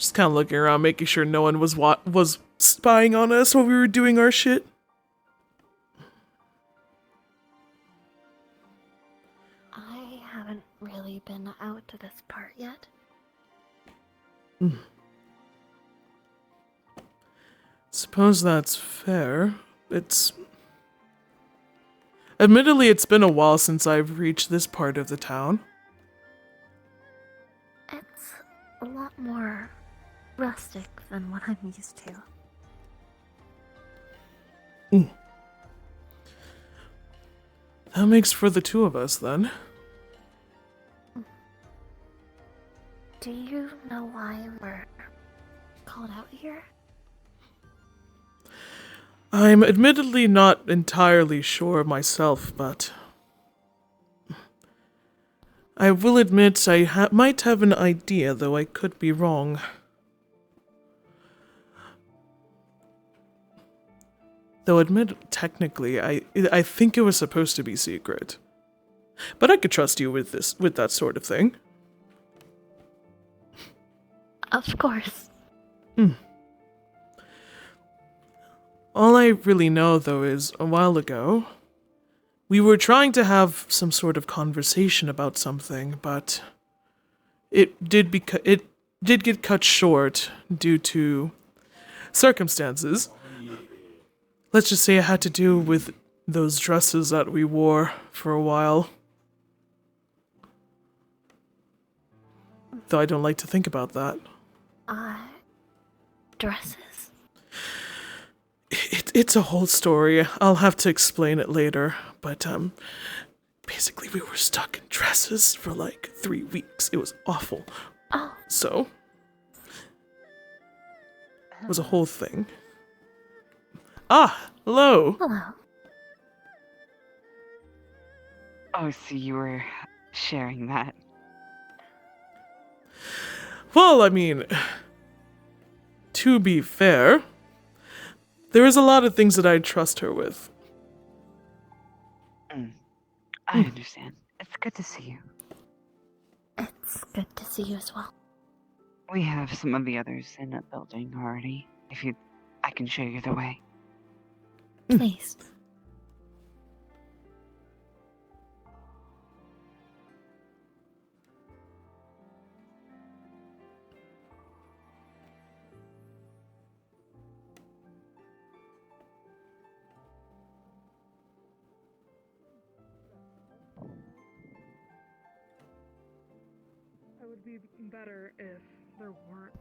Just kind of looking around, making sure no one was spying on us while we were doing our shit. I haven't really been out to this part yet. Suppose that's fair. Admittedly, it's been a while since I've reached this part of the town. It's a lot more rustic than what I'm used to. That makes for the two of us, then. Do you know why we're called out here? I'm admittedly not entirely sure myself, but I will admit I might have an idea, though I could be wrong. Though technically, I think it was supposed to be secret. But I could trust you with that sort of thing. Of course. All I really know, though, is a while ago, we were trying to have some sort of conversation about something, but it did get cut short due to circumstances. Let's just say it had to do with those dresses that we wore for a while. Though I don't like to think about that. Dresses? It's a whole story. I'll have to explain it later. But, basically we were stuck in dresses for like 3 weeks. It was awful. Oh. So, it was a whole thing. Ah, hello. Hello. Oh, so you were sharing that. Well, I mean, to be fair, there is a lot of things that I trust her with. I understand. It's good to see you. It's good to see you as well. We have some of the others in that building already. I can show you the way. Please. It would be better if there weren't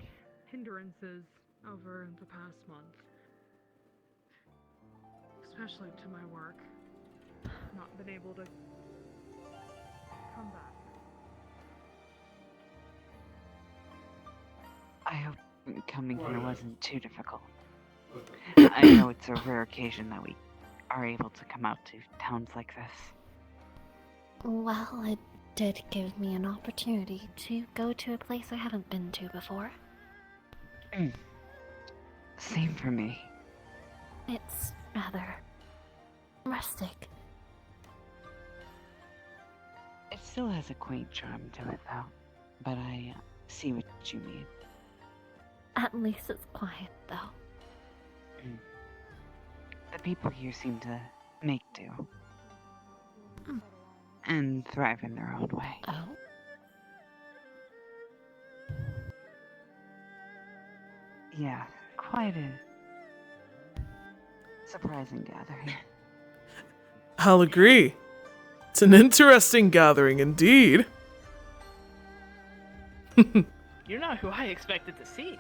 hindrances over the past month. Especially to my work. Not been able to come back. I hope coming here wasn't too difficult. I know it's a rare occasion that we are able to come out to towns like this. Well, it did give me an opportunity to go to a place I haven't been to before. Same for me. It's rather rustic. It still has a quaint charm to it, though. But I see what you mean. At least it's quiet, though. The people here seem to make do. And thrive in their own way. Oh? Yeah, quite a surprising gathering. I'll agree. It's an interesting gathering indeed. You're not who I expected to see.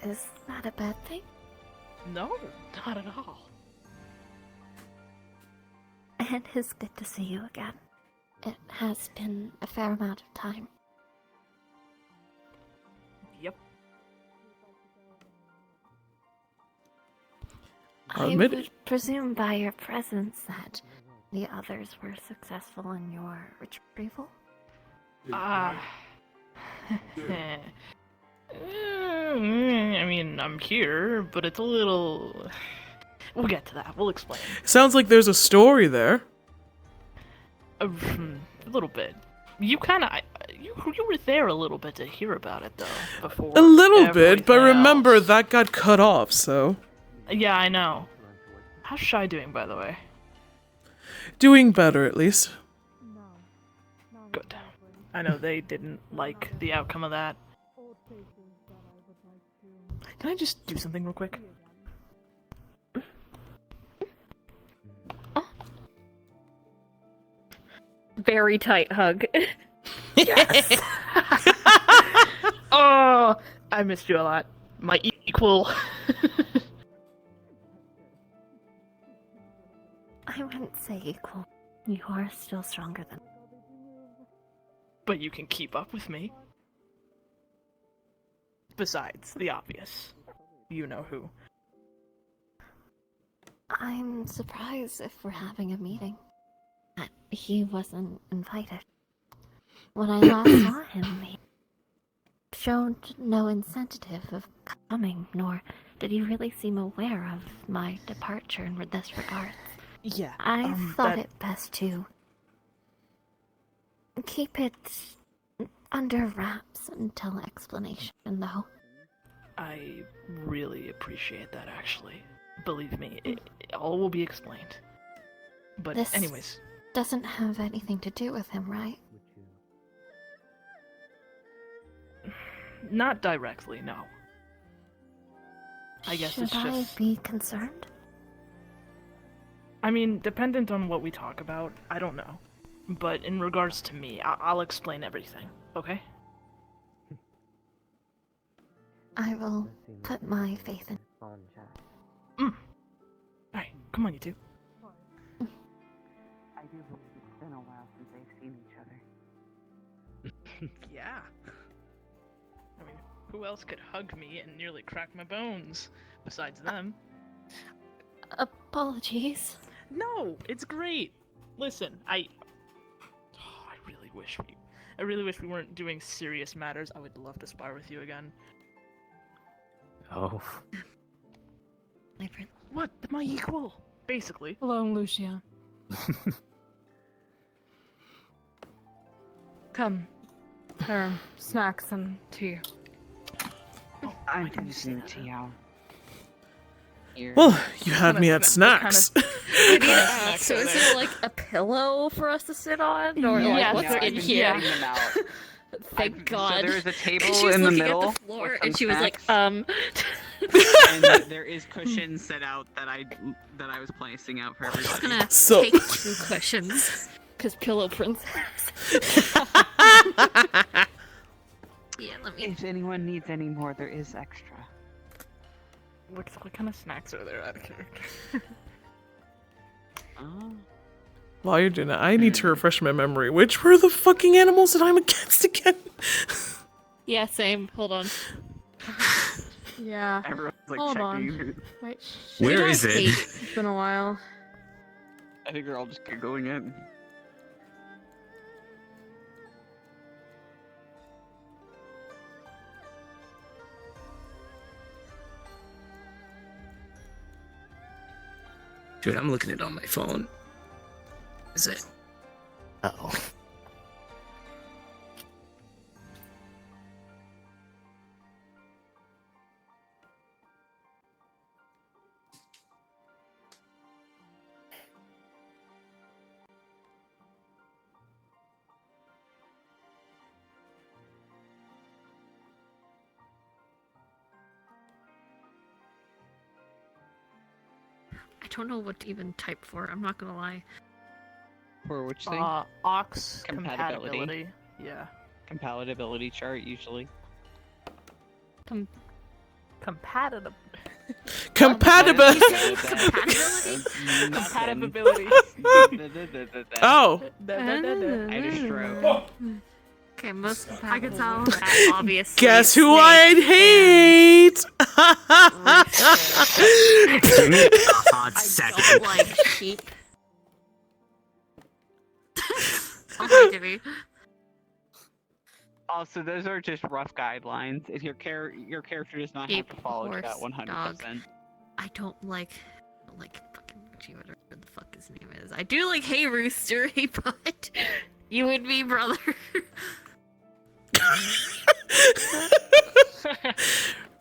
Is that a bad thing? No, not at all. It is good to see you again. It has been a fair amount of time. Yep. I'll I admit would it. presume by your presence that the others were successful in your retrieval? I mean, I'm here, but it's a little... We'll get to that. We'll explain. Sounds like there's a story there. A little bit. You kind of... You were there a little bit to hear about it, though, before. A little bit, but everything remember else. that got cut off, so... Yeah, I know. How's Shy doing, by the way? Doing better, at least. Good. I know they didn't like the outcome of that. Can I just do something real quick? Very tight hug. Yes! Oh, I missed you a lot. My equal. I wouldn't say equal. You are still stronger than. But you can keep up with me. Besides, the obvious. You know who. I'm surprised if we're having a meeting. That he wasn't invited. When I last saw him, he showed no incentive of coming, nor did he really seem aware of my departure in this regard. Yeah. I thought it best to keep it under wraps until explanation, though. I really appreciate that, actually. Believe me, it all will be explained. But This anyways, doesn't have anything to do with him, right? not directly, no. I guess Should it's just... I be concerned? I mean, dependent on what we talk about, I don't know. But in regards to me, I'll explain everything, okay? I will put my faith in. Alright, come on, you two. I do believe it's been a while since they've seen each other. Yeah. I mean, who else could hug me and nearly crack my bones besides them? Apologies. No, it's great. Listen, I really wish we weren't doing serious matters. I would love to spar with you again. Oh. My friend. What? My equal, basically. Hello, Lucia. Come. There are snacks and tea. I'm using tea out. Here. Well, you had Kinda me at snacks. I need to ask, so is there like a pillow for us to sit on? Or like, Yes, what's there in is, here? Getting them out. Thank God. So there is a table She was in the looking middle. at the floor with and some she was like, snacks, and there is cushions set out that I was placing out for I'm just everybody. gonna So- take 2 cushions. Cause pillow princess. Yeah, let me. If anyone needs any more, there is extra. What kind of snacks are there out of character? Oh. While you're doing that, I need to refresh my memory. Which were the fucking animals that I'm against again? Yeah, same. Hold on. Yeah. Everyone's like Hold checking. Wait. Where is it? It's been a while. I think they're all just going in. Dude, I'm looking at it on my phone. Is it? Uh-oh. I don't know what to even type for. I'm not gonna lie. For which thing? Aux Compatibility. compatibility. Yeah. Compatibility chart, usually. Compatible. Compatible. Compatibility? Compatibility. Oh, I just wrote. Okay, most I compatible. could tell. with that, obviously. guess who Snake I'd hate? Give me a hot I second. don't like sheep. Oh, hi, Jimmy. Also, those are just rough guidelines. If your character does not have Sheep, to follow to that horse, 100%. I don't like fucking Richie, whatever the fuck his name is. I do like Hey Rooster, Hey Bud. You and me, brother.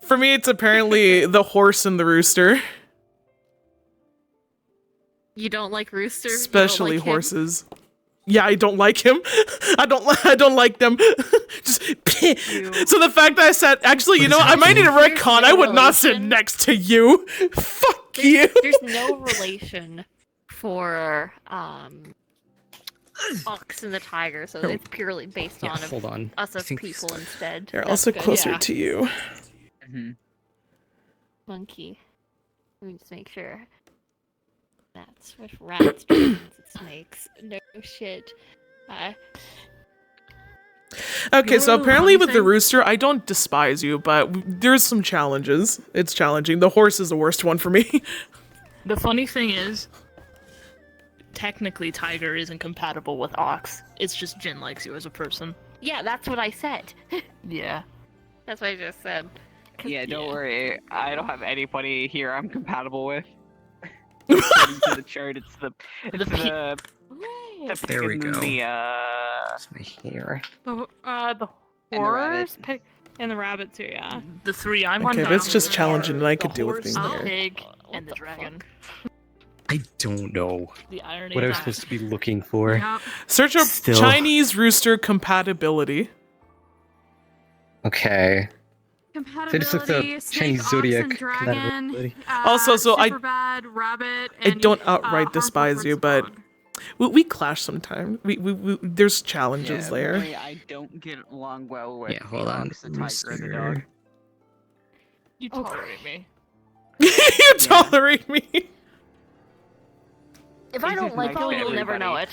For me, it's apparently the horse and the rooster. You don't like Rooster? You don't Especially like him? horses. Yeah, I don't like him. I don't like them. Just so the fact that I said, actually, you know, I might need a retcon. I would not sit relation. next to you. Fuck you. There's no relation for Ox and the Tiger, so it's purely based Yeah, on hold on. us I as think people instead. They're That's also good. closer yeah. to you. Monkey. Let me just make sure. That's with rats, dragons, and snakes. No shit. Okay, so Ooh, apparently with the something. rooster, I don't despise you, but there's some challenges. It's challenging. The horse is the worst one for me. The funny thing is, technically Tiger isn't compatible with Ox. It's just Jin likes you as a person. Yeah, that's what I said. Yeah. That's what I just said. Yeah, don't Yeah. worry. I don't have anybody here I'm compatible with. According to the chart, it's the There we go. The It's my hair. The And the horse rabbit. and the rabbit too, yeah. The three I'm Okay, on that's now just are challenging, and I could the deal with horse, being the here. pig, What and the the dragon. I don't know The irony what I of was that. supposed to be looking for. Yeah. Search up Still. Chinese rooster compatibility. Okay. Compatibility, just looked up snake, Chinese ox, Zodiac and dragon. compatibility. Also, so I- Superbad, rabbit, I and don't harmful outright despise towards you, the but dog. we clash sometimes. We there's challenges there. apparently I don't get along well with Yeah, hold the on. ox, the tiger, and the dog. Rooster. You tolerate me. You tolerate me. If I This don't is like my you, you'll never everybody. know it.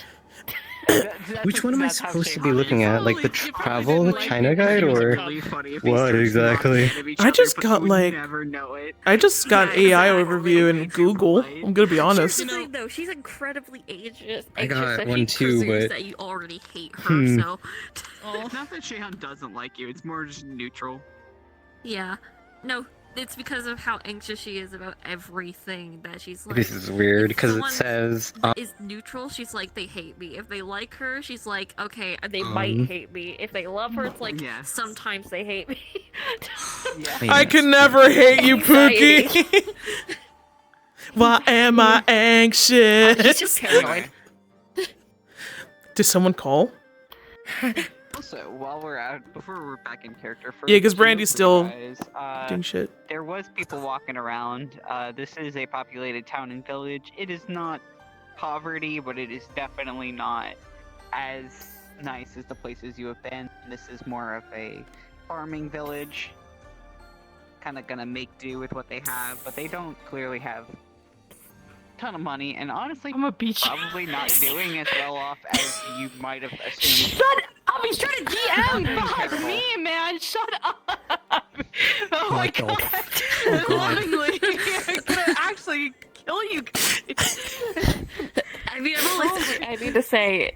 Which one am I supposed to be looking at? Like the You probably travel didn't like China me because guide he was or really funny if he what starts exactly? knocking into each I just other, but got, you would like- never know it. I just got Yeah, AI exactly. overview in Google. I'm gonna be honest. Here's the thing, though. She's incredibly anxious. I got that one she too, presumes but- that you already hate her. Hmm. So, It's not that Shehan doesn't like you, it's more just neutral. yeah. No, it's because of how anxious she is about everything that she's like. This is weird if because it someone says is neutral, she's like, they hate me. If they like her, she's like, okay, they might hate me. If they love her, it's like, Yes. sometimes they hate me. Yeah. I can never hate you, Anxiety. Pookie. Why am I She's anxious? just paranoid. Did someone call? Also, while we're out, before we're back in character, for Yeah, 'cause Brandy's still guys, Doing shit. there was people walking around. This is a populated town and village. It is not poverty, but it is definitely not as nice as the places you have been. This is more of a farming village. Kind of gonna make do with what they have, but they don't clearly have a ton of money, and honestly, I'm a beach. probably not doing as well off as you might have assumed. Shut up! He's trying to DM! Doing Fuck terrible. me, man! Shut up! Oh my What the god! Oh god. Lovingly, I'm gonna actually kill you. I mean, I need to say,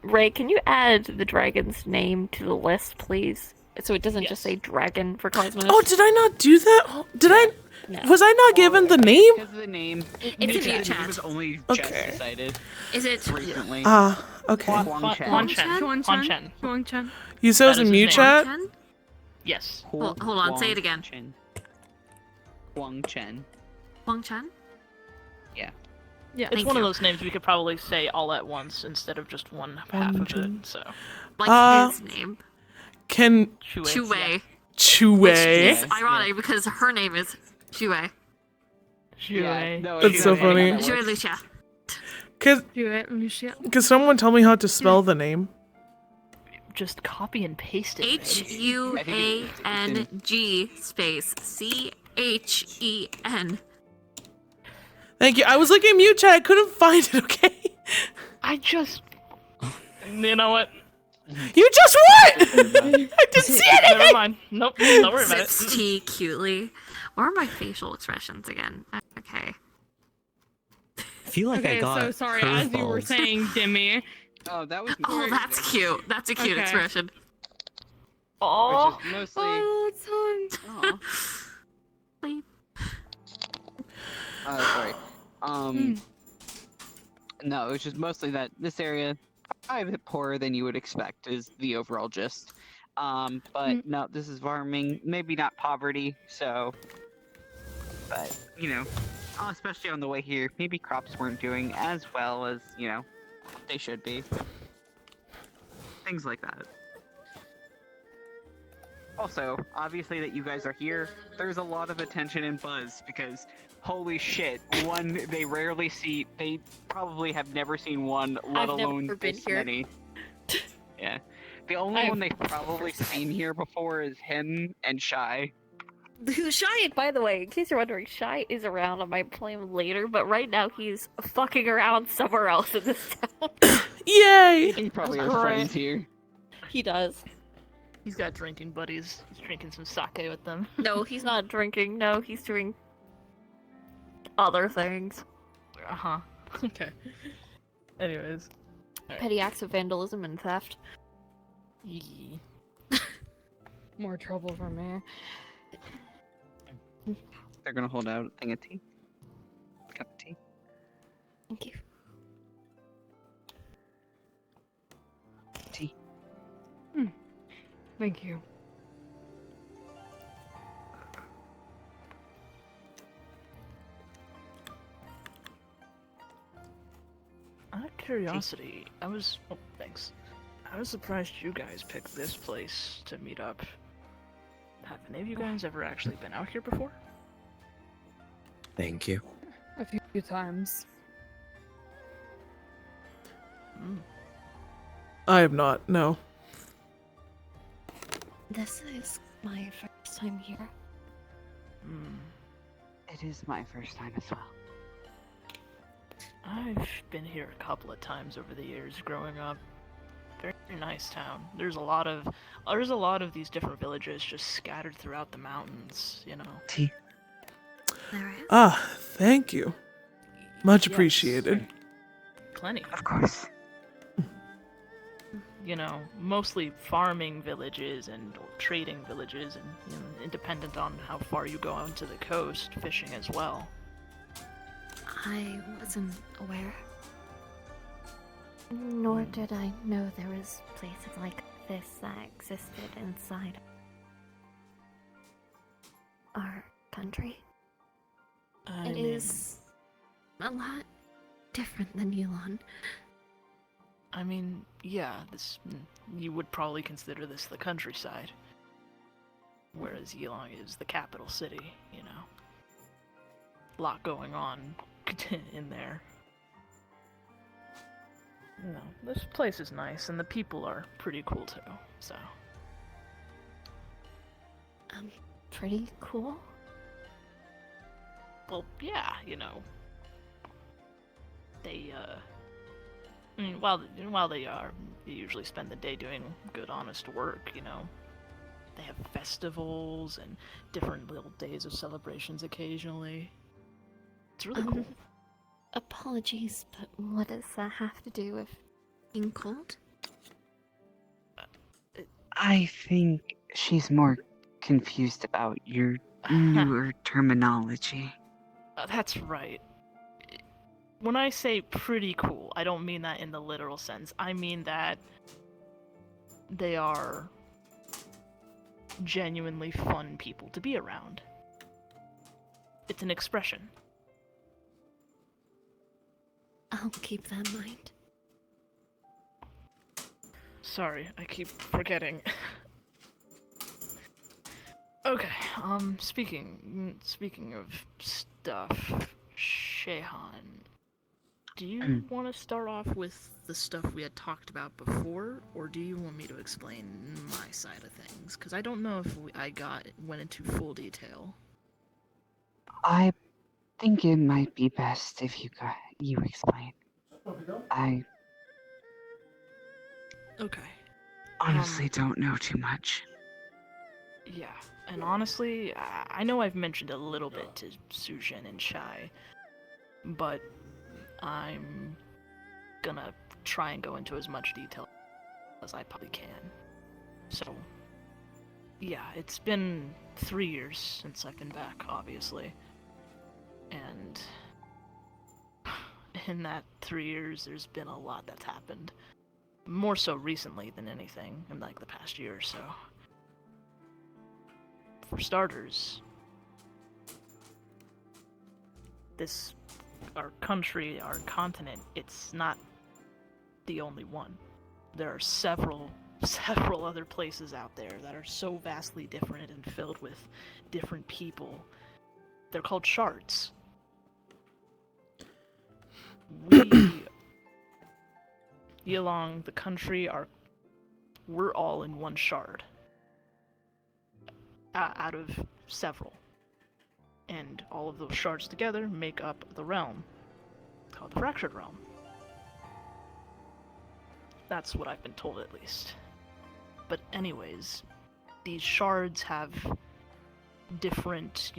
Ray, can you add the dragon's name to the list, please? So it doesn't just Yes. say dragon for Cosmos. Oh, did I not do that? Did I? No. Was I not given the name? Because of the name, It's in the the name chat. was only Okay. just decided Is it? recently. Ah, okay. Huang Chen. Huang Chen. Huang Huang Chen. Chen. Huang Chen. You said it was That in is mute his name. chat? Chen? Yes. Hold on, say it again. Chen. Huang Chen. Huang Chen? Yeah. It's Thank one you. of those names we could probably say all at once instead of just one half of it. So. Like his name. Can Chu Chu Wei. Chu Which Wei? is ironic because her name is Chu Wei. Chu Wei. no, That's it's so not funny. how that Chu Wei works. Lucia. Do it, Lucia. Could someone tell me how to spell the name? Just copy and paste it. Huang space Chen. Thank you. I was looking at mute chat. I couldn't find it, okay? I just. You know what? You just what? I didn't see it. Never mind. Nope. Don't worry about it. Sips tea cutely. Where are my facial expressions again? Okay. I feel like I Okay, got so sorry, as you were curveballs. saying, Dimmy. Oh, that was Oh, that's cute. That's a cute Okay. expression. Oh. Which is mostly. Oh, that's fun. Aw. Sorry. No, it's just mostly that this area, a bit poorer than you would expect, is the overall gist. But no, this is farming. Maybe not poverty. So, but especially on the way here, maybe crops weren't doing as well as they should be. Things like that. Also, obviously that you guys are here, there's a lot of attention and buzz because, holy shit, one, they probably have never seen one, let I've never alone been this here. many. Yeah. The only one they've probably seen here before is him and Shy. Shy, by the way, in case you're wondering, Shy is around. I might play him later, but right now he's fucking around somewhere else in this town. Yay! He probably has That's friends great. here. He does. He's got drinking buddies. He's drinking some sake with them. No, he's not drinking. No, he's doing other things. Uh-huh. Okay. Anyways. Petty acts of vandalism and theft. Yee. More trouble for me. They're gonna hold out a thing of tea. Cup of tea. Thank you. Tea. Thank you. Out of curiosity, oh, thanks. I was surprised you guys picked this place to meet up. Have any of you guys ever actually been out here before? Thank you. A few times. I have not, no. This is my first time here. It is my first time as well. I've been here a couple of times over the years growing up. Very nice town. There's a lot of these different villages just scattered throughout the mountains, Tea. There is. Ah, thank you. Much Yes, appreciated. Plenty. Of course. Mostly farming villages and trading villages and independent on how far you go onto the coast, fishing as well. I wasn't aware. Nor did I know there was places like this that existed inside our country. It is a lot different than Elon. I mean, yeah, you would probably consider this the countryside. Whereas Yilong is the capital city, A lot going on in there. This place is nice, and the people are pretty cool too, so. Pretty cool. Well, yeah, They, while they usually spend the day doing good, honest work, They have festivals and different little days of celebrations occasionally. It's really cool. Apologies, but what does that have to do with being cold? I think she's more confused about your newer terminology. That's right. When I say pretty cool, I don't mean that in the literal sense. I mean that they are genuinely fun people to be around. It's an expression. I'll keep that in mind. Sorry, I keep forgetting. Okay, speaking of stuff, Shehan, do you want to start off with the stuff we had talked about before, or do you want me to explain my side of things? Because I don't know if I went into full detail. I think it might be best if you explain. I Okay. honestly don't know too much. Yeah, and honestly, I know I've mentioned a little bit to Sujin and Shai, but I'm gonna try and go into as much detail as I probably can. So, yeah, it's been 3 years since I've been back, obviously. And in that 3 years, there's been a lot that's happened. More so recently than anything, in like the past year or so. For starters, our country, our continent, it's not the only one. There are several other places out there that are so vastly different and filled with different people. They're called shards. We along the country we're all in one shard out of several, and all of those shards together make up the realm called the Fractured Realm. That's what I've been told, at least. But anyways, these shards have different,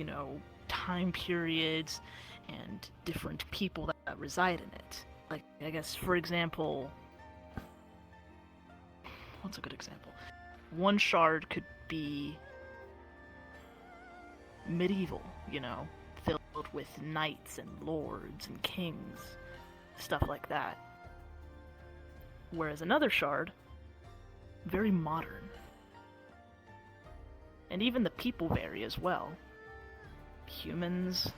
time periods and different people that reside in it. Like, I guess, for example, what's a good example? One shard could be medieval, filled with knights and lords and kings, stuff like that. Whereas another shard, very modern. And even the people vary as well. Humans,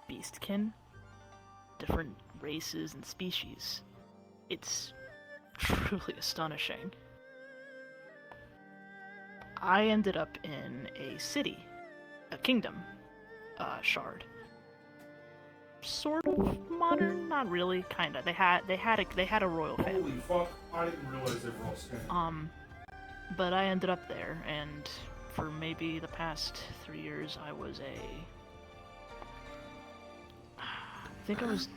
beastkin, different races and species. It's truly astonishing. I ended up in a city, a kingdom, shard. Sort of modern, not really, kinda. They had a royal family. Holy fuck! I didn't realize they were all standing. But I ended up there, and for maybe the past 3 years, I was I think I was.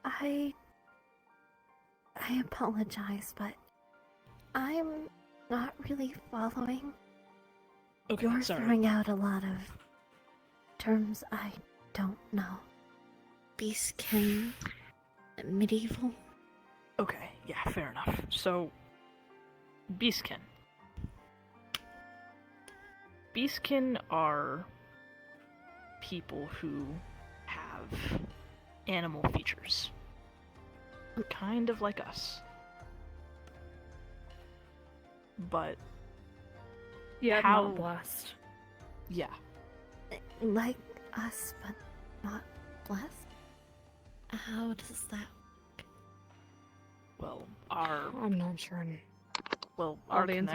I apologize, but I'm not really following. Okay, You're sorry. throwing out a lot of terms I don't know. Beastkin, medieval. Okay, yeah, fair enough. So, beastkin. Beastkin are people who have animal features. Kind of like us. But Yeah, how- not blessed. yeah. Like us, but not blessed? How does that... Well, our I'm not sure. our Audience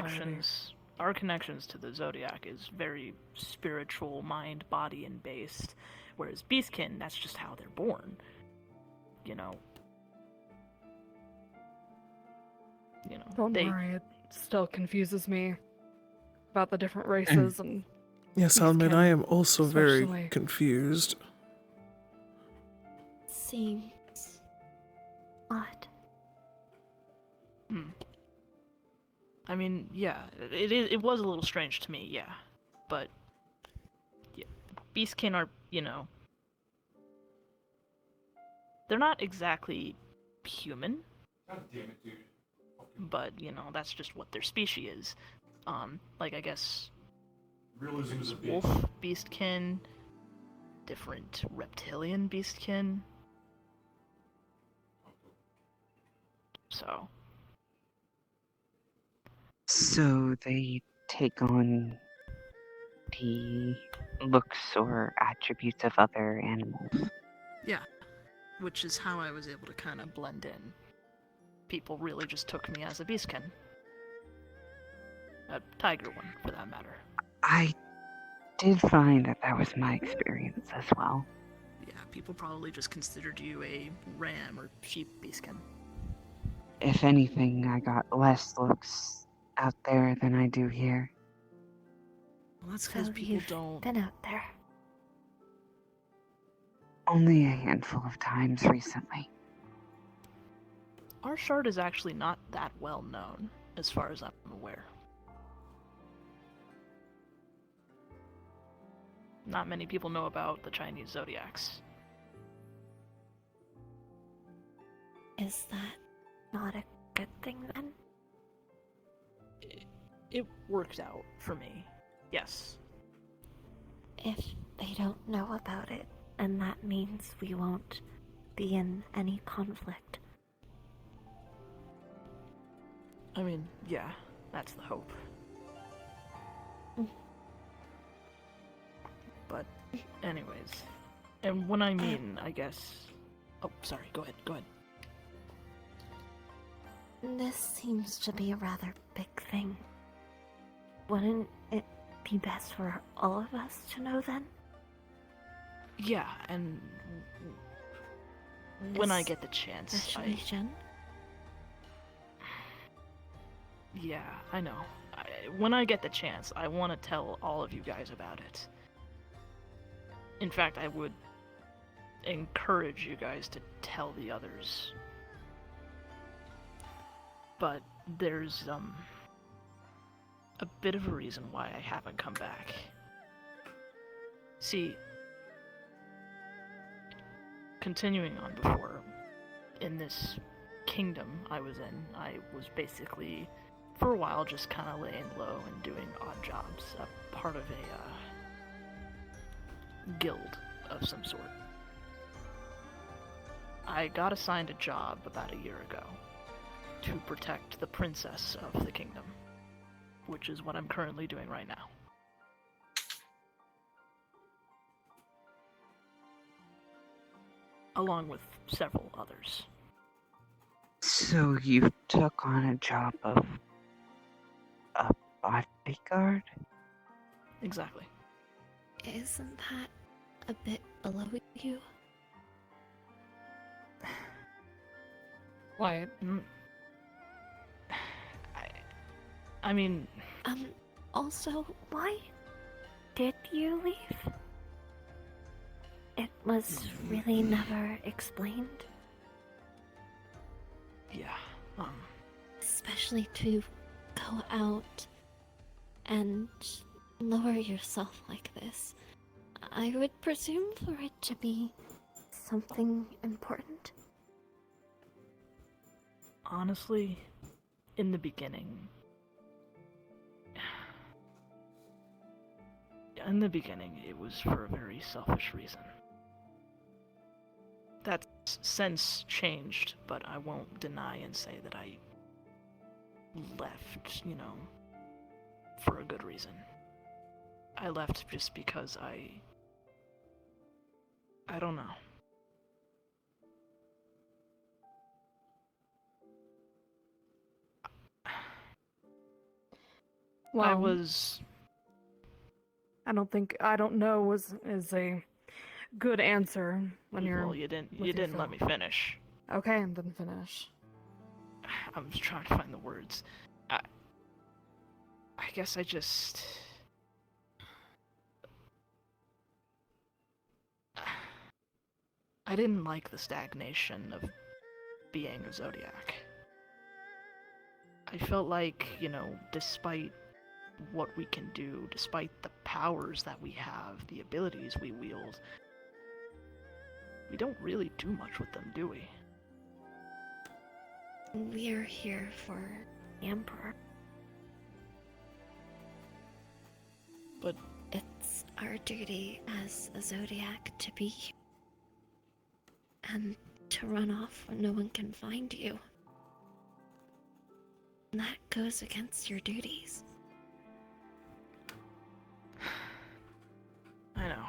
already. connections to the Zodiac is very spiritual, mind, body, and based, whereas Beastkin, that's just how they're born. Don't they worry, it still confuses me about the different races and Yes, I'll admit I Beastkin, am also very especially. confused. seems odd. I mean, yeah, it was a little strange to me, yeah. But yeah, Beastkin are, they're not exactly human, God damn it, dude. but that's just what their species is. Like I guess Realism is a bitch. wolf beastkin, different reptilian beastkin. So So they take on the looks or attributes of other animals. yeah, which is how I was able to kind of blend in. People really just took me as a beastkin. A tiger one, for that matter. I did find that was my experience as well. Yeah, people probably just considered you a ram or sheep beastkin. If anything, I got less looks out there than I do here. Well, that's So because people you've don't. been out there. Only a handful of times recently. Our shard is actually not that well known, as far as I'm aware. Not many people know about the Chinese Zodiacs. Is that not a good thing then? It worked out for me, yes. If they don't know about it, and that means we won't be in any conflict. I mean, yeah, that's the hope. But, anyways. And when I mean, I guess... Oh, sorry, go ahead. This seems to be a rather big thing. Wouldn't it be best for all of us to know then? Yeah, and when I get the chance, Especially Shen? Yeah, I know. When I get the chance, I want to tell all of you guys about it. In fact, I would encourage you guys to tell the others. But there's, a bit of a reason why I haven't come back. See, continuing on before, in this kingdom I was in, I was basically, for a while, just kind of laying low and doing odd jobs, a part of a, guild of some sort. I got assigned a job about a year ago to protect the princess of the kingdom, which is what I'm currently doing right now. Along with several others. So you took on a job of a bodyguard? Exactly. Isn't that a bit below you? Why? I mean... Also, why did you leave? It was really never explained. Yeah, Especially to go out and lower yourself like this. I would presume for it to be something important. honestly, in the beginning, it was for a very selfish reason. That's since changed, but I won't deny and say that I left, for a good reason. I left just because I don't know. Well, I don't know is a good answer when you're. Well, you didn't let me finish. Okay, and didn't finish. I'm just trying to find the words. I guess I just... I didn't like the stagnation of being a Zodiac. I felt like, despite what we can do, despite the powers that we have, the abilities we wield, we don't really do much with them, do we? We're here for the Emperor. But it's our duty as a Zodiac to be here. And to run off when no one can find you. And that goes against your duties. I know.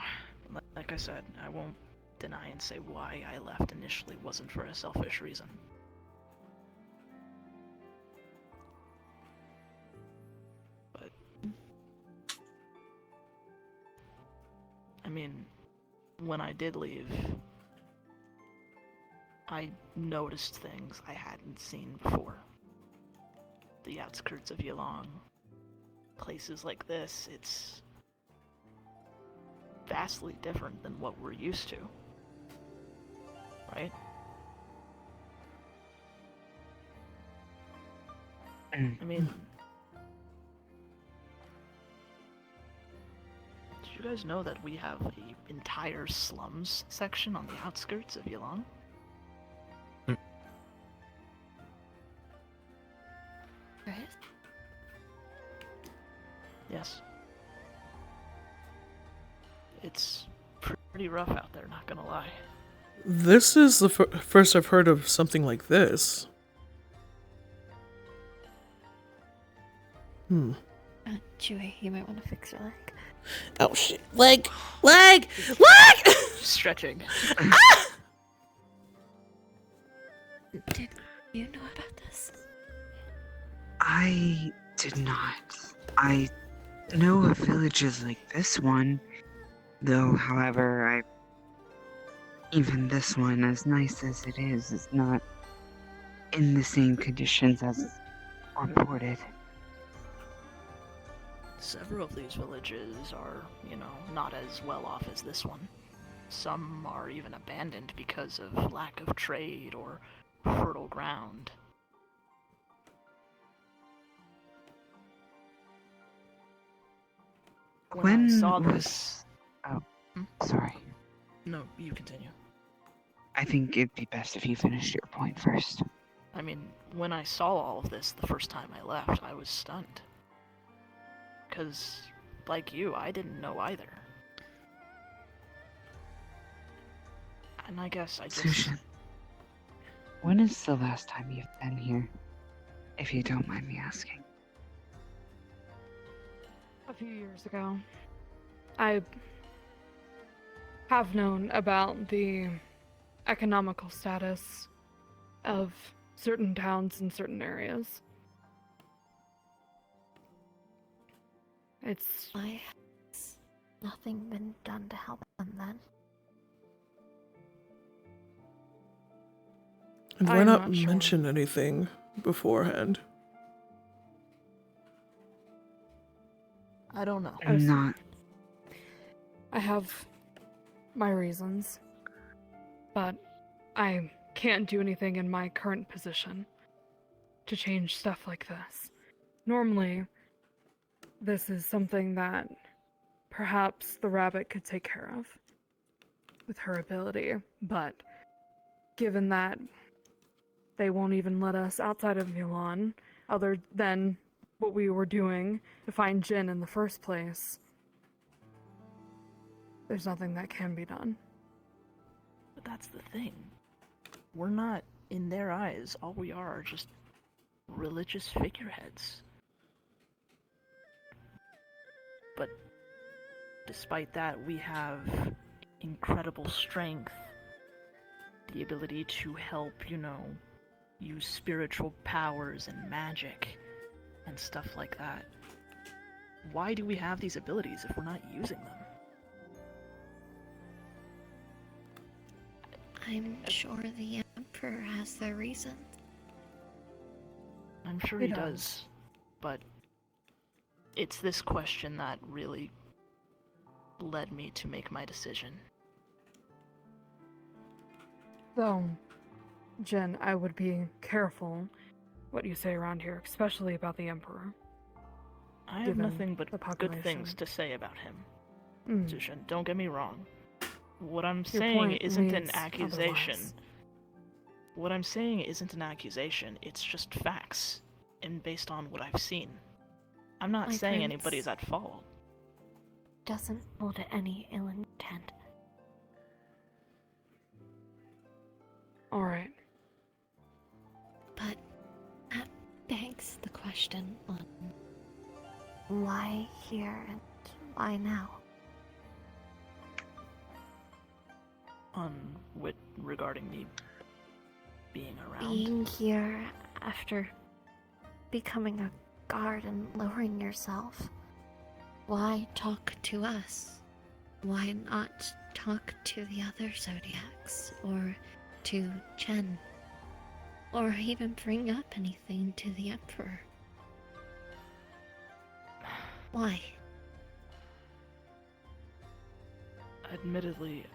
Like I said, I won't deny and say why I left initially wasn't for a selfish reason. But... I mean, when I did leave, I noticed things I hadn't seen before. The outskirts of Yulong, places like this, it's vastly different than what we're used to, right? I mean, did you guys know that we have an entire slums section on the outskirts of Yulong? Yes. It's pretty rough out there, not gonna lie. This is the first I've heard of something like this. Chu Wei, you might want to fix your leg. Oh shit. Leg! Leg! Leg! Stretching. Did you know about this? I did not. I know of villages like this one, though, however, even this one, as nice as it is not in the same conditions as reported. Several of these villages are, not as well off as this one. Some are even abandoned because of lack of trade or fertile ground. When I saw this... Oh, sorry. No, you continue. I think it'd be best if you finished your point first. I mean, when I saw all of this the first time I left, I was stunned. Because, like you, I didn't know either. And I guess I just... Sushin, when is the last time you've been here? If you don't mind me asking. A few years ago, I have known about the economical status of certain towns in certain areas. It's... Why has nothing been done to help them then? And why I'm not not sure. mention anything beforehand? I don't know. I'm not. I have my reasons, but I can't do anything in my current position to change stuff like this. Normally, this is something that perhaps the rabbit could take care of with her ability, but given that they won't even let us outside of Milan, other than what we were doing to find Jin in the first place, there's nothing that can be done. But that's the thing. We're not, in their eyes, all we are just religious figureheads. But despite that, we have incredible strength, the ability to help, use spiritual powers and magic and stuff like that. Why do we have these abilities if we're not using them? I'm sure the Emperor has their reasons. I'm sure he does, but it's this question that really led me to make my decision. So, Jen, I would be careful what you say around here, especially about the Emperor. I have Given nothing but the good things population. to say about him. Mm. Zushin, don't get me wrong. What I'm Your saying point isn't an reads accusation. otherwise. What I'm saying isn't an accusation, it's just facts, and based on what I've seen. I'm not My saying prince anybody's at fault. doesn't hold any ill intent. Alright. But that begs the question on why here and why now? Regarding me being around. Being here after becoming a guard and lowering yourself. Why talk to us? Why not talk to the other Zodiacs? Or to Chen? Or even bring up anything to the Emperor? Why? Admittedly,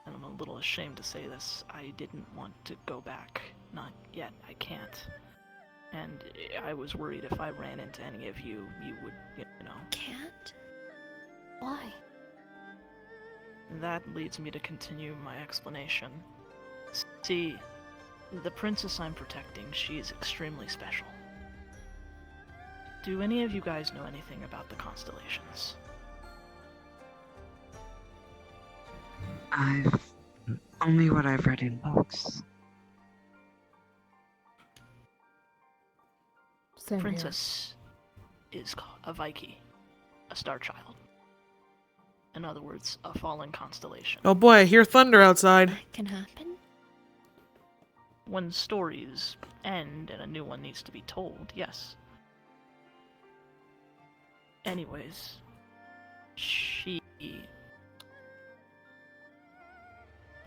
and I'm a little ashamed to say this, I didn't want to go back. Not yet, I can't. And I was worried if I ran into any of you, you would, Can't? Why? That leads me to continue my explanation. See, the princess I'm protecting, she is extremely special. Do any of you guys know anything about the constellations? Only what I've read in books. Same here. princess is a Viking, a star child. In other words, a fallen constellation. Oh boy, I hear thunder outside. That can happen. When stories end and a new one needs to be told, yes. Anyways,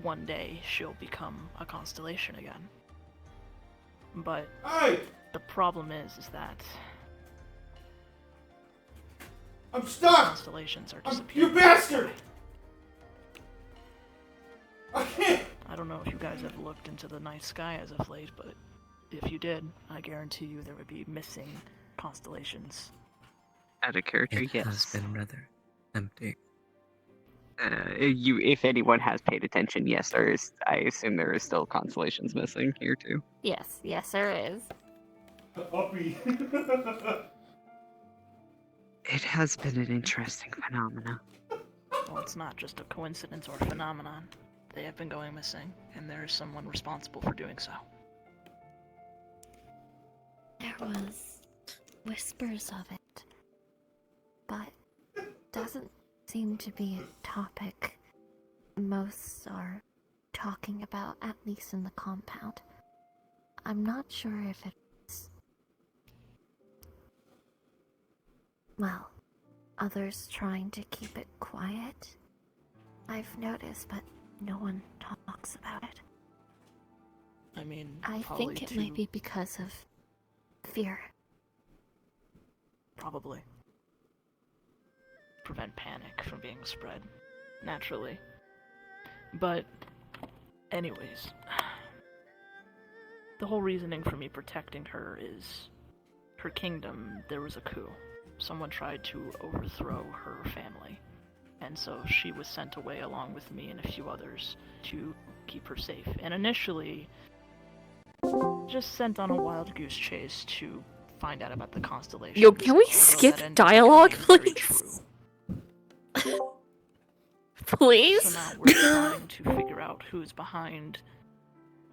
one day she'll become a constellation again. But Hey! the problem is that I'm stuck! constellations are You disappearing. bastard! I can't! I don't know if you guys have looked into the night sky as of late, but if you did, I guarantee you there would be missing constellations. Out of character, It yes. has been rather empty. If anyone has paid attention, yes, there is. I assume there is still constellations missing here too. Yes, yes, there is. Uppy. It has been an interesting phenomenon. Well, it's not just a coincidence or phenomenon. They have been going missing, and there is someone responsible for doing so. There was whispers of it, but doesn't seem to be a topic most are talking about, at least in the compound. I'm not sure if it's... well, others trying to keep it quiet. I've noticed, but no one talks about it. I mean, I probably think it to- might be because of fear. Probably. Prevent panic from being spread, naturally. But, anyways, the whole reasoning for me protecting her is her kingdom, there was a coup. Someone tried to overthrow her family. And so she was sent away along with me and a few others to keep her safe. And initially, just sent on a wild goose chase to find out about the constellation. Yo, can we skip dialogue, please? Please? So now we're trying to figure out who's behind.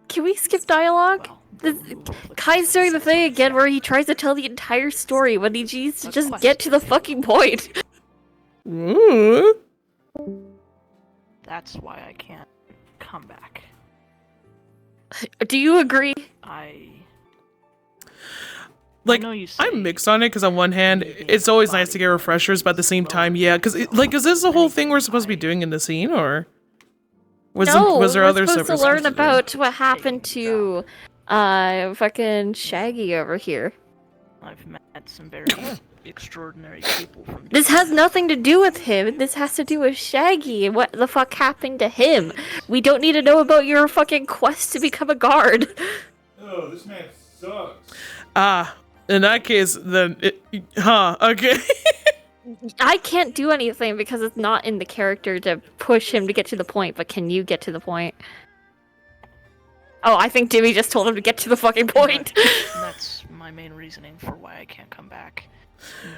Can we skip dialogue? Well, This, the removal of the Kai's doing the thing constellation. again where he tries to tell the entire story when he needs to A just get to the question. fucking point. Ooh. That's why I can't come back. Do you agree? Like, know you say I'm mixed on it because on one hand, it's always nice to get refreshers, but at the same time, yeah, because like, is this the whole thing we're supposed to be doing in the scene, or was there we're other supposed stuff to we're learn supposed to do? about what happened to fucking Shaggy over here. I've met some very extraordinary people from. This has nothing to do with him. This has to do with Shaggy and what the fuck happened to him. We don't need to know about your fucking quest to become a guard. Oh, this man sucks. In that case, then okay. I can't do anything because it's not in the character to push him to get to the point, but can you get to the point? Oh, I think Dimmy just told him to get to the fucking point. That's my main reasoning for why I can't come back.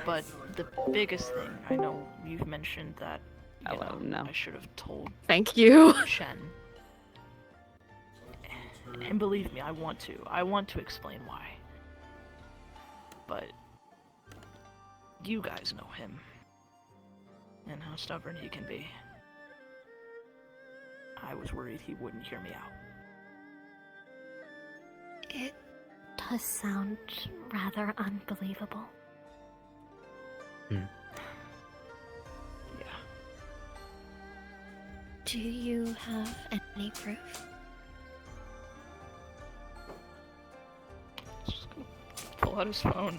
But the biggest thing, I know you've mentioned that I should have told Thank you. Shen. And believe me, I want to. I want to explain why. But you guys know him. And how stubborn he can be. I was worried he wouldn't hear me out. It does sound rather unbelievable. Yeah. Do you have any proof? Just gonna pull out his phone.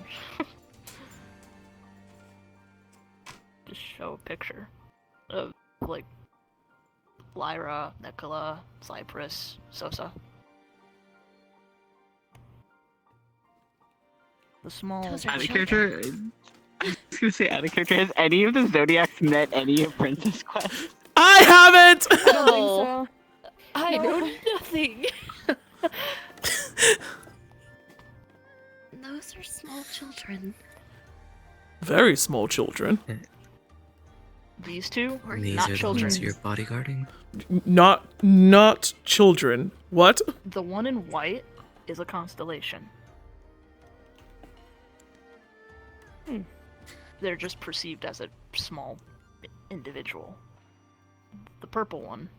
Just show a picture of, like, Lyra, Nicola, Cypress, Sosa. The small... Those are Out of children. character. I was gonna say out of character. Has any of the Zodiacs met any of Princess Quest? I haven't. No. I know nothing. Those are small children. Very small children. These two? These Not are the children. ones you're bodyguarding? Not children. What? The one in white is a constellation. They're just perceived as a small individual. The purple one,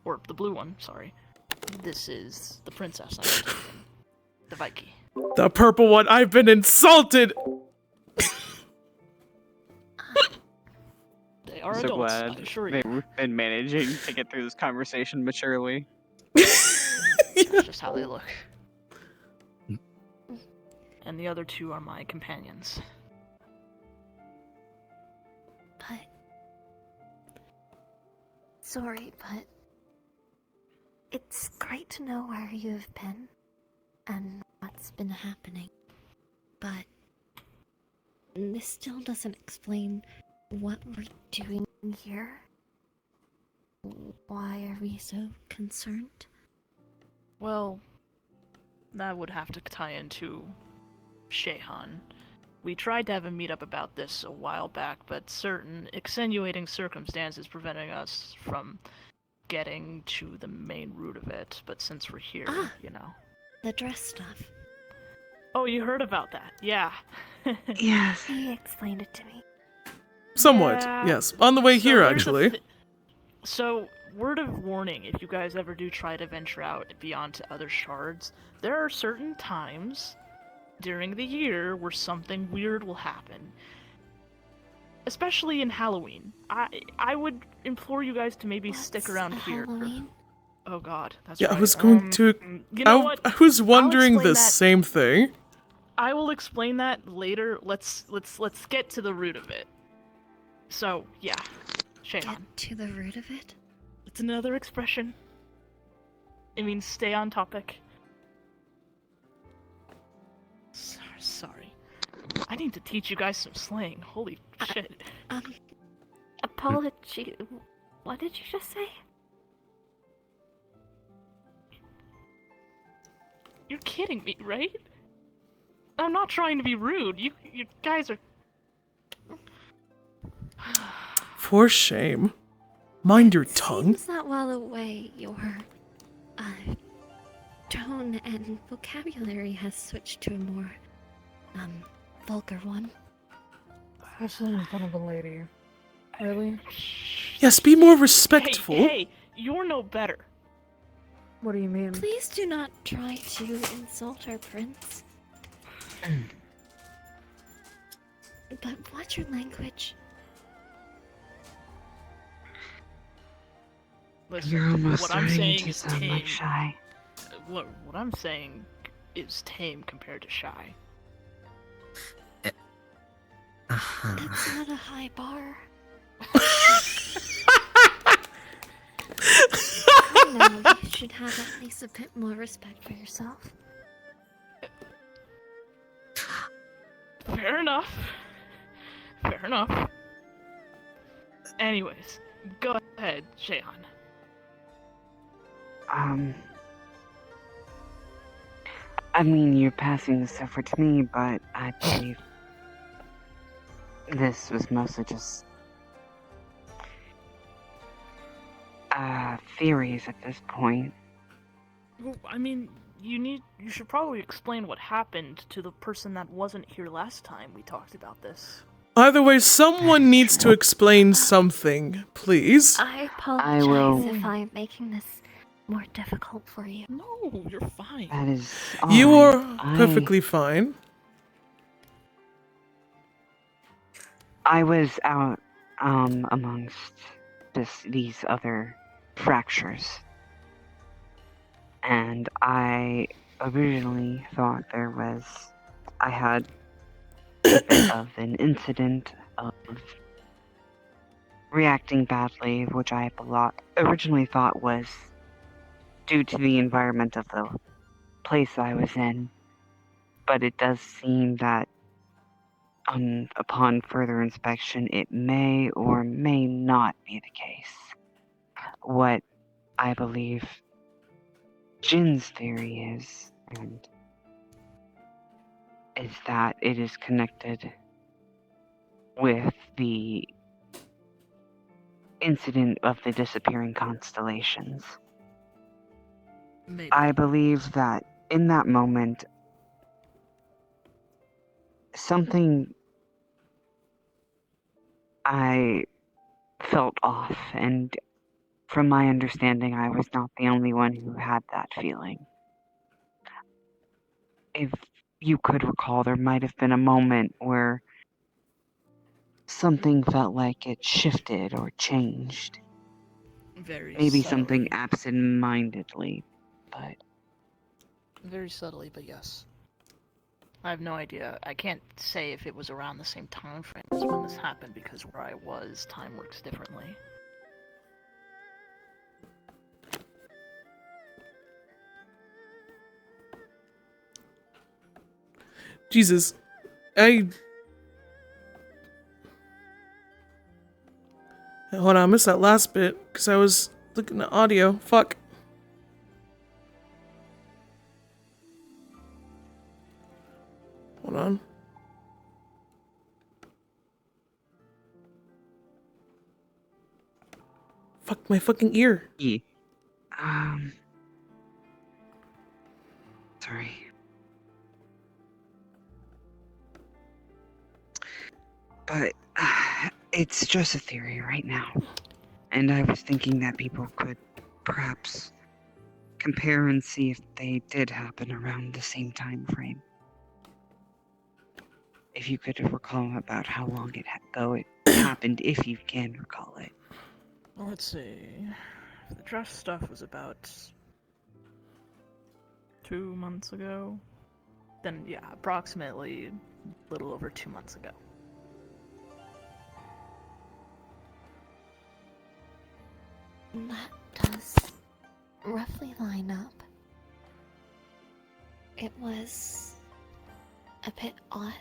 or the blue one, sorry. This is the princess I'm taking, the Viking. The purple one, I've been insulted! They are So adults, I glad assure you. they've been managing to get through this conversation maturely. That's just how they look. And the other two are my companions. But... Sorry, but... It's great to know where you've been and what's been happening. But... this still doesn't explain what we're doing here. Why are we so concerned? Well, that would have to tie into Shehan. We tried to have a meetup about this a while back, but certain extenuating circumstances preventing us from getting to the main root of it. But since we're here, you know. The dress stuff. Oh, you heard about that? Yeah. Yes. He explained it to me. Somewhat, Yeah. yes. On the way So here, here's the actually. So, word of warning, if you guys ever do try to venture out beyond to other shards, there are certain times during the year where something weird will happen. Especially in Halloween. I would implore you guys to maybe stick What's around a here. Halloween? Oh god, that's Yeah, right. I was going to... You know what? I was wondering explain the that- same thing. I will explain that later. Let's get to the root of it. So, yeah. Shehan. Get to the root of it? It's another expression. It means stay on topic. Sorry. I need to teach you guys some slang. Holy shit. Apology. What did you just say? You're kidding me, right? I'm not trying to be rude. You guys are... For shame. Mind your tongue. Seems that while away, your tone and vocabulary has switched to a more vulgar one. Especially in front of a lady. Really? Yes, be more respectful. Hey, you're no better. What do you mean? Please do not try to insult our prince. But watch your language. Listen, You're almost what I'm starting saying to is sound tame. like Shy. What I'm saying is tame compared to shy. That's not a high bar. I know you should have at least a bit more respect for yourself. Fair enough. Fair enough. Anyways, go ahead, Shehan. I mean, you're passing this over to me, but I believe this was mostly just theories at this point. Well, I mean, you should probably explain what happened to the person that wasn't here last time we talked about this. Either way, someone needs to explain something, please. I apologize if I'm making this more difficult for you. No, you're fine. That is You all are right. perfectly fine. I was out amongst these other fractures, and I originally thought I had a bit of an incident of reacting badly, which I originally thought was due to the environment of the place I was in, but it does seem that upon further inspection, it may or may not be the case. What I believe Jin's theory is that it is connected with the incident of the disappearing constellations. Maybe. I believe that in that moment, something I felt off, and from my understanding, I was not the only one who had that feeling. If you could recall, there might have been a moment where something felt like it shifted or changed. Very Maybe subtly. something absent-mindedly, but Very subtly, but yes. I have no idea. I can't say if it was around the same time frame as when this happened, because where I was, time works differently. Jesus. Hold on, I missed that last bit because I was looking at audio. Fuck. Hold on. Fuck my fucking ear. Sorry. But it's just a theory right now. And I was thinking that people could perhaps compare and see if they did happen around the same time frame. If you could recall about how long it happened, if you can recall it. Well, let's see. If the dress stuff was about 2 months ago, then yeah, approximately a little over 2 months ago. That does roughly line up. It was a bit odd,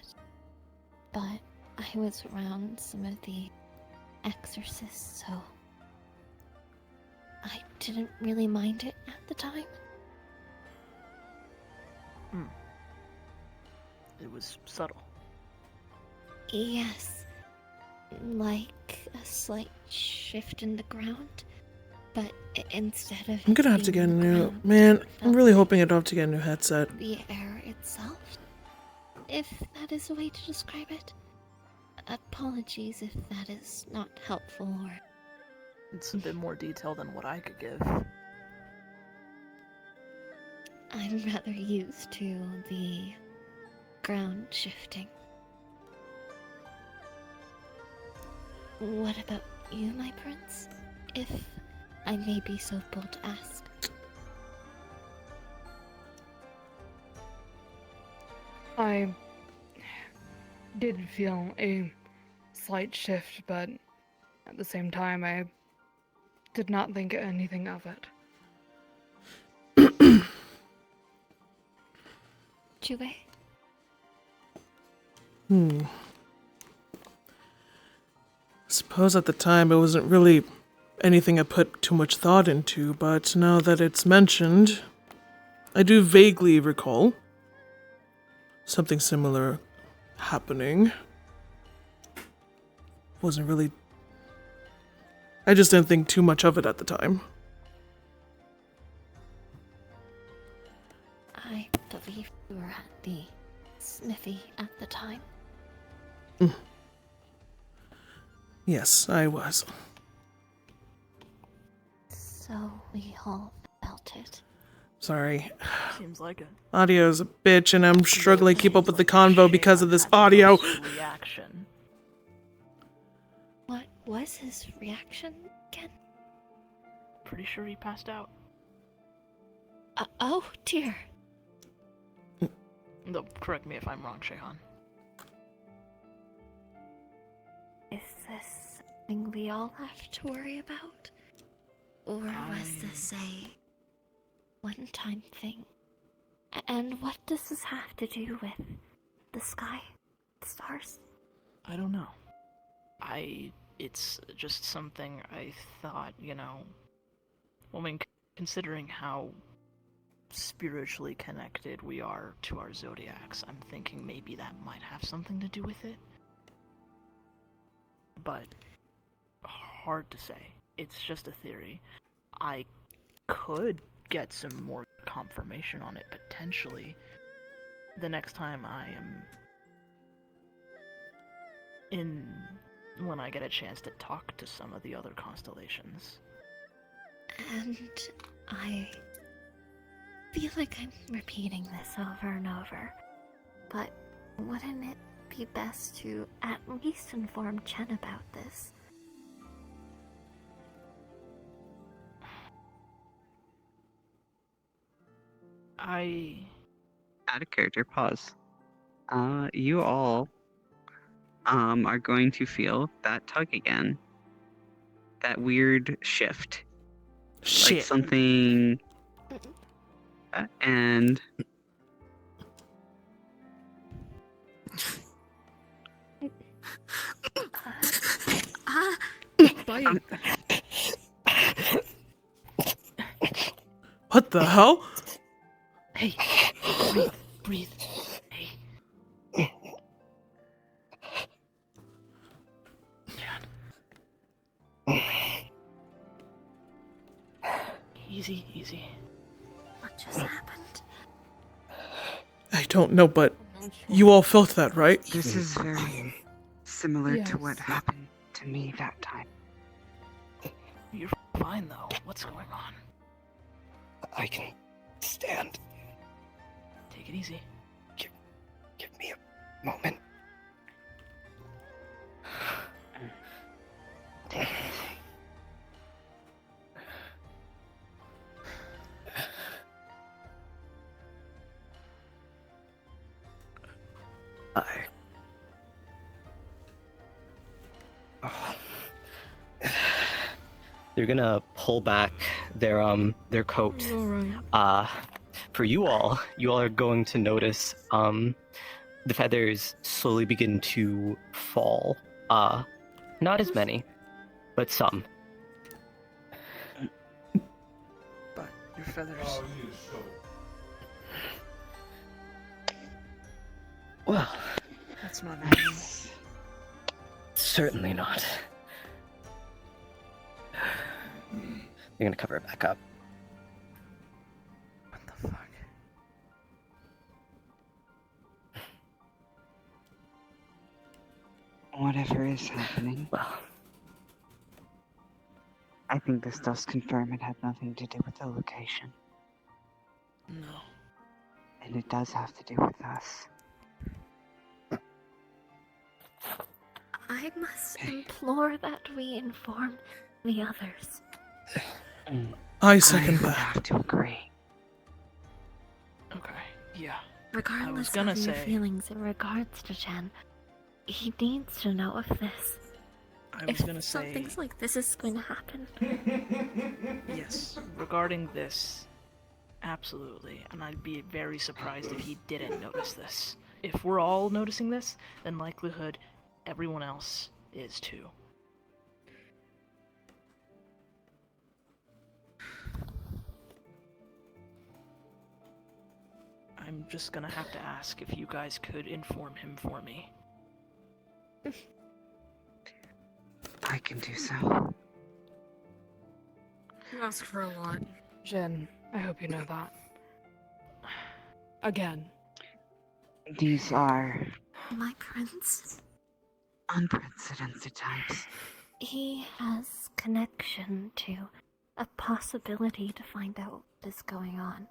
but I was around some of the exorcists, so I didn't really mind it at the time. It was subtle. Yes, like a slight shift in the ground, but instead of I'm gonna have to get a new... Man, I'm really hoping I don't have to get a new headset. the air itself, if that is a way to describe it. Apologies if that is not helpful or... It's a bit more detail than what I could give. I'm rather used to the ground shifting. What about you, my prince? If I may be so bold to ask. I did feel a slight shift, but at the same time, I did not think anything of it. Chu Wei? Suppose at the time it wasn't really anything I put too much thought into, but now that it's mentioned, I do vaguely recall something similar happening. Wasn't really... I just didn't think too much of it at the time. I believe you were at the smithy at the time. Yes, I was. So we all felt it. Sorry. Seems like it. Audio's a bitch, and I'm struggling to keep up with the convo because of this audio. Reaction. What was his reaction again? Pretty sure he passed out. Oh dear. No, correct me if I'm wrong, Shehan. Is this something we all have to worry about? Or was this a one-time thing? And what does this have to do with the sky, the stars? I don't know. It's just something I thought, I mean, considering how spiritually connected we are to our zodiacs, I'm thinking maybe that might have something to do with it. But hard to say. It's just a theory. I could get some more confirmation on it potentially the next time I am when I get a chance to talk to some of the other constellations. And I feel like I'm repeating this over and over, but wouldn't it be best to at least inform Chen about this? Out of character, pause. You all are going to feel that tug again. That weird shift. Like Shit. something. And. What the hell? Hey, breathe. Hey. Easy. What just happened? I don't know, but you all felt that, right? This is very similar to Yes. what happened to me that time. You're fine though. What's going on? I can stand. Take it easy. Give me a moment. Take it easy. They're gonna pull back their coat. Alright. For you all are going to notice the feathers slowly begin to fall. Not as many, but some. But your feathers. Oh, you need a show. Well, That's not nice. certainly not. You're gonna cover it back up. What the fuck? Whatever is happening, Well, I think this does confirm it had nothing to do with the location. No. And it does have to do with us. I must implore that we inform the others. I second would that. have to agree. Okay. Yeah. Regardless gonna of your say- feelings in regards to Chen, he needs to know of this. I was If gonna say something like this is going to happen, yes. Regarding this, absolutely. And I'd be very surprised if he didn't notice this. If we're all noticing this, then likelihood everyone else is too. I'm just gonna have to ask if you guys could inform him for me. I can do so. You ask for a lot. Jin, I hope you know that. Again. These are my prince, unprecedented times. he has connection to a possibility to find out what is going on.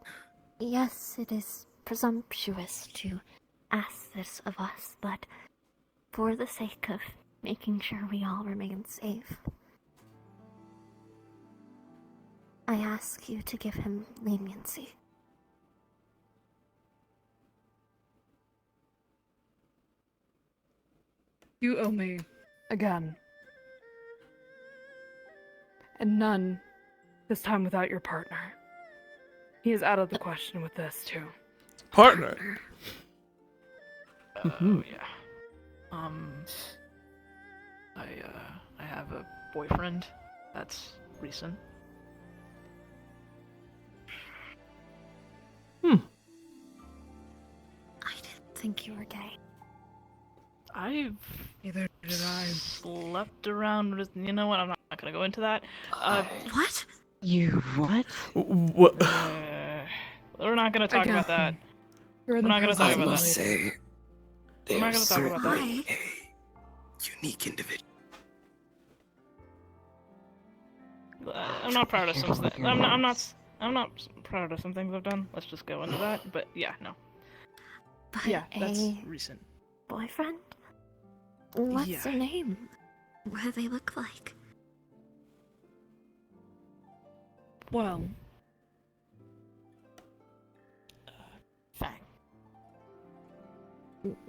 Yes, it is presumptuous to ask this of us, but for the sake of making sure we all remain safe, I ask you to give him leniency. You owe me. Again. And none this time without your partner. He is out of the question with this, too. Partner. Oh yeah. I have a boyfriend. That's recent. I didn't think you were gay. I've Neither did I. slept around with. You know what? I'm not gonna go into that. What? You what? What? We're not gonna talk about that. You're We're not gonna talk I about must that. say, they I'm not are gonna talk about that. certainly unique individual. I'm not proud of some things. I'm not proud of some things I've done. Let's just go into that. But yeah, no. But Yeah, that's a recent. boyfriend? What's Yeah. their name? What do they look like? Well, Fang.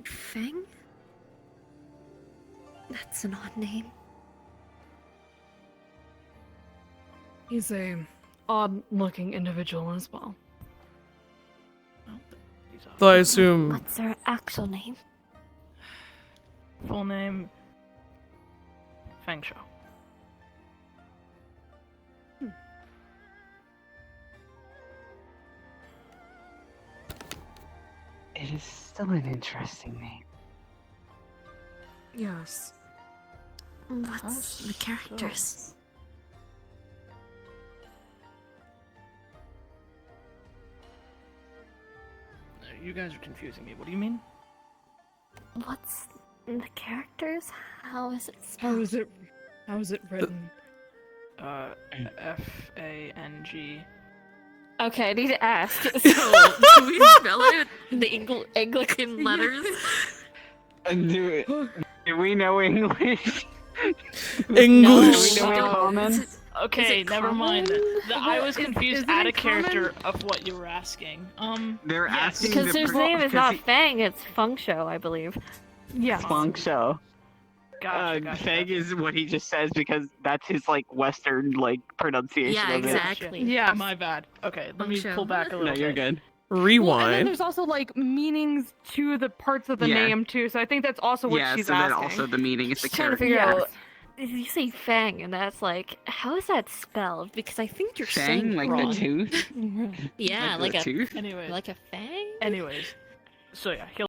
Fang? That's an odd name. He's a odd-looking individual as well. So I assume What's their actual name? Full name, Fang Shou. It is still an interesting name. Yes. What's the characters? You guys are confusing me. What do you mean? What's the characters? How is it How spelled? is it written? F-A-N-G. Okay, I need to ask. So, do we spell it in the Anglican letters? Do we know English? English. Do we know common? Okay, it never mind. common? I was confused is out it of character common? of what you were asking. They're yes. asking Because the his per- name is because not he- Fang, it's Feng Shou, I believe. Yes. Funk Show. Gotcha. Fang is what he just says because that's his like Western like pronunciation Yeah, of it. exactly. Yes. My bad. Okay, let Feng me Shou. pull back a little No, you're bit. good. Well, and then rewind. there's also like meanings to the parts of the Yeah. name too, so I think that's also what Yeah, she's so then asking. also the meaning is the Just trying to character. figure Yes. out. You say Fang, and that's like, how is that spelled? Because I think you're Fang, saying like wrong. the tooth. Yeah, like like the a tooth. Anyways, like a fang. anyways. So yeah, he'll